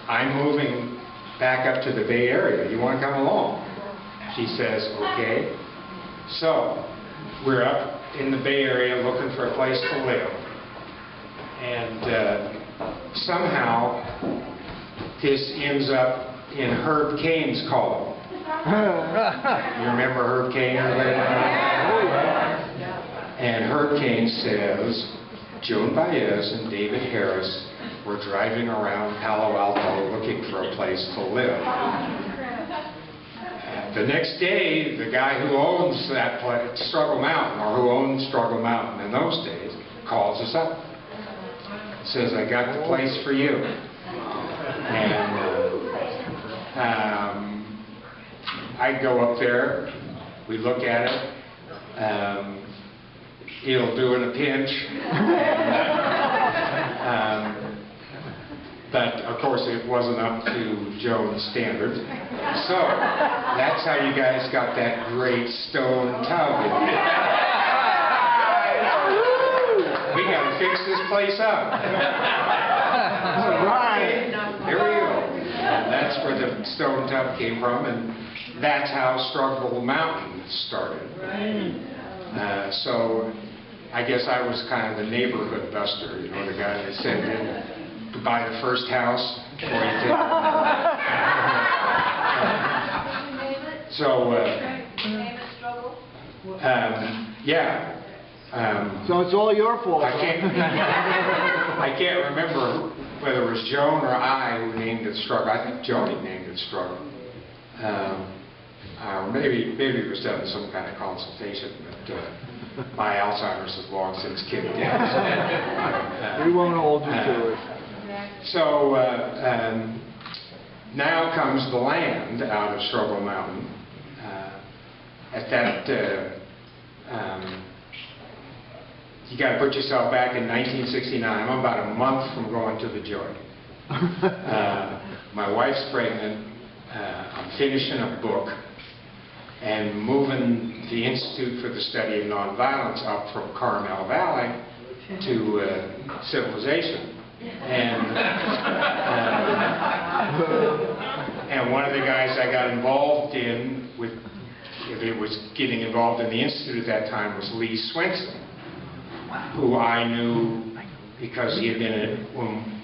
I'm moving back up to the Bay Area. You want to come along? She says, okay. So, we're up in the Bay Area looking for a place to live. And somehow, this ends up in Herb Cain's column. You remember Herb Cain? And Herb Cain says, Joan Baez and David Harris were driving around Palo Alto looking for a place to live. The next day, the guy who owns that place, Struggle Mountain, or who owned Struggle Mountain in those days, calls us up. Says, I got the place for you. And I go up there, we look at it, he'll do in a pinch. But of course it wasn't up to Joan's standards. So that's how you guys got that great stone tub. We got to fix this place up. Right. There we go. And that's where the stone tub came from, and that's how Struggle Mountain started. So I guess I was kind of the neighborhood buster, you know, the guy that sent in to buy the first house before you did. So, yeah. So it's all your fault. I can't remember whether it was Joan or I who named it Struggle. I think Joan had named it Struggle. Maybe it was done in some kind of consultation, but my Alzheimer's has long since kicked in. We won't hold you to it. So now comes the land out of Struggle Mountain. At that, you got to put yourself back in 1969. I'm about a month from going to the joint. My wife's pregnant. I'm finishing a book and moving the Institute for the Study of Nonviolence up from Carmel Valley to Civilization. And one of the guys I got involved in with, if it was getting involved in the Institute at that time, was Lee Swenson, who I knew because he had been when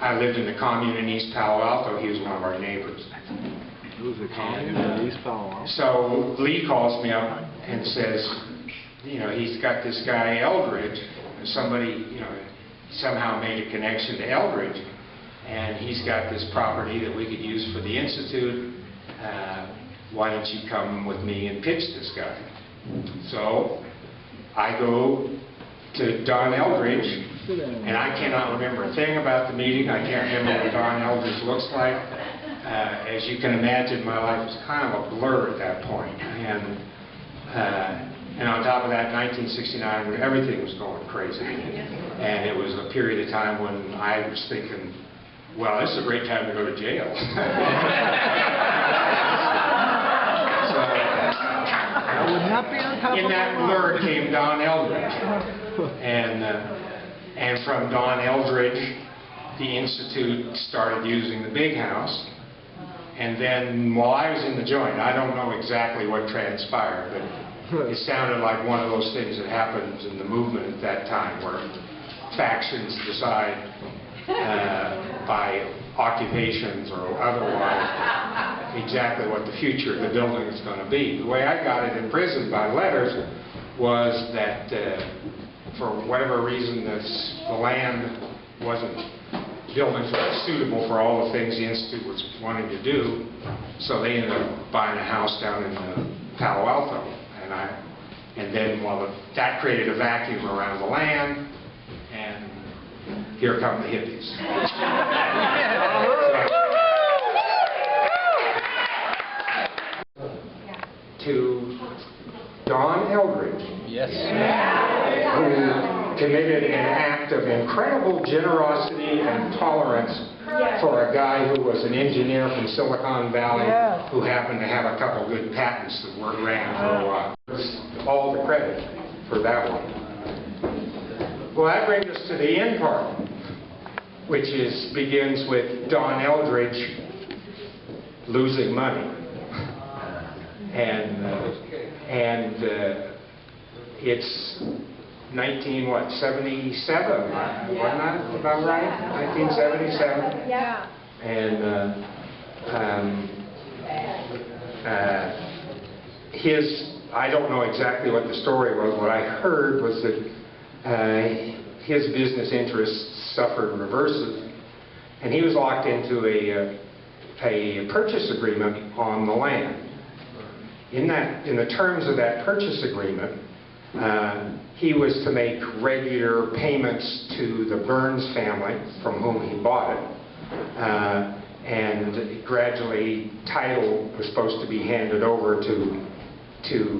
I lived in the commune in East Palo Alto. He was one of our neighbors. It was a commune in East Palo Alto. So Lee calls me up and says, you know, he's got this guy Eldridge, and somebody, you know, somehow made a connection to Eldridge, and he's got this property that we could use for the Institute. Why don't you come with me and pitch this guy? So I go to Don Eldridge, and I cannot remember a thing about the meeting. I can't remember what Don Eldridge looks like. As you can imagine, my life was kind of a blur at that point. And on top of that, 1969, when everything was going crazy. And it was a period of time when I was thinking, well, this is a great time to go to jail. In that blur came Don Eldridge. And from Don Eldridge, the Institute started using the big house. And then while I was in the joint, I don't know exactly what transpired, but it sounded like one of those things that happens in the movement at that time, where factions decide by occupations or otherwise exactly what the future of the building is going to be. The way I got it in prison by letters was that for whatever reason the land wasn't, buildings weren't suitable for all the things the Institute was wanting to do, so they ended up buying a house down in Palo Alto. And then, well, that created a vacuum around the land, and here come the hippies. To Don Eldridge, yes, who committed an act of incredible generosity and tolerance for a guy who was an engineer from Silicon Valley who happened to have a couple good patents that ran for a while. All the credit for that one. Well, that brings us to the end part. which begins with Don Eldridge losing money. And it's 77, wasn't that about right? 1977? Yeah. And I don't know exactly what the story was. What I heard was that his business interests suffered reverses, and he was locked into a purchase agreement on the land. In the terms of that purchase agreement, he was to make regular payments to the Burns family, from whom he bought it, and gradually title was supposed to be handed over to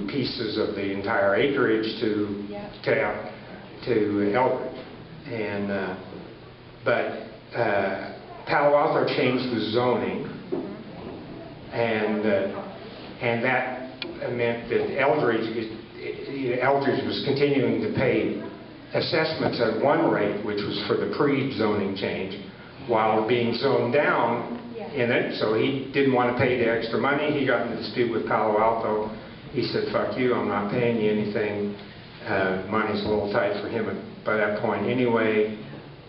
pieces of the entire acreage to Eldridge. And but Palo Alto changed the zoning, and that meant that Eldridge was continuing to pay assessments at one rate, which was for the pre-zoning change, while being zoned down in it. So he didn't want to pay the extra money. He got in a dispute with Palo Alto. He said, "Fuck you, I'm not paying you anything." Money's a little tight for him by that point anyway.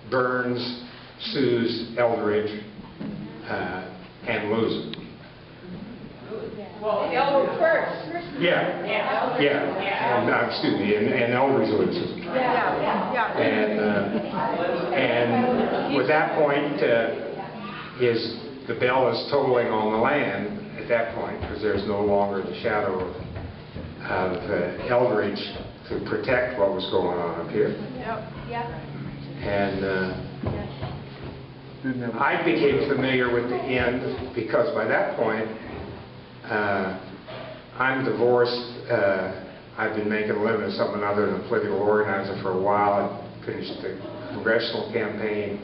Burns sues Eldridge and loses. Well, Eldridge first. Yeah. And, excuse me, and Eldridge loses. Yeah. And with that point, the bell is tolling on the land at that point, because there's no longer the shadow of Eldridge to protect what was going on up here. And I became familiar with the end because by that point, I'm divorced. I've been making a living as something other than a political organizer for a while. I finished the congressional campaign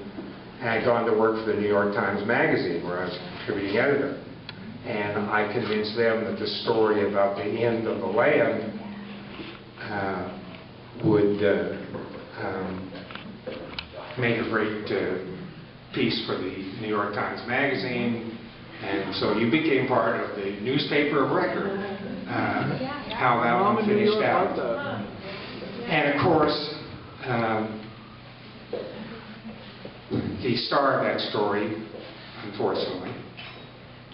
and I'd gone to work for the New York Times Magazine, where I was contributing editor. And I convinced them that the story about the end of the land would make a great piece for the New York Times Magazine. And so you became part of the newspaper of record, how that one finished out. And of course, the star of that story, unfortunately,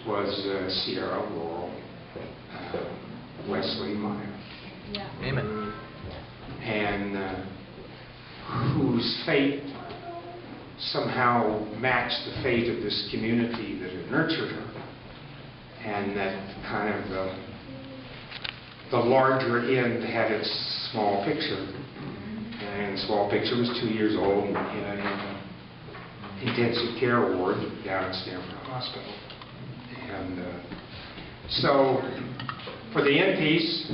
was Sierra Laurel Wesley Meyer. Amen. And whose fate somehow matched the fate of this community that had nurtured her, and that kind of the larger end had its small picture, and the small picture was 2 years old in an intensive care ward down at Stanford Hospital. And so for the end piece,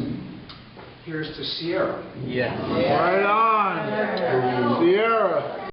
here's to Sierra. Yeah. Right on. Sierra.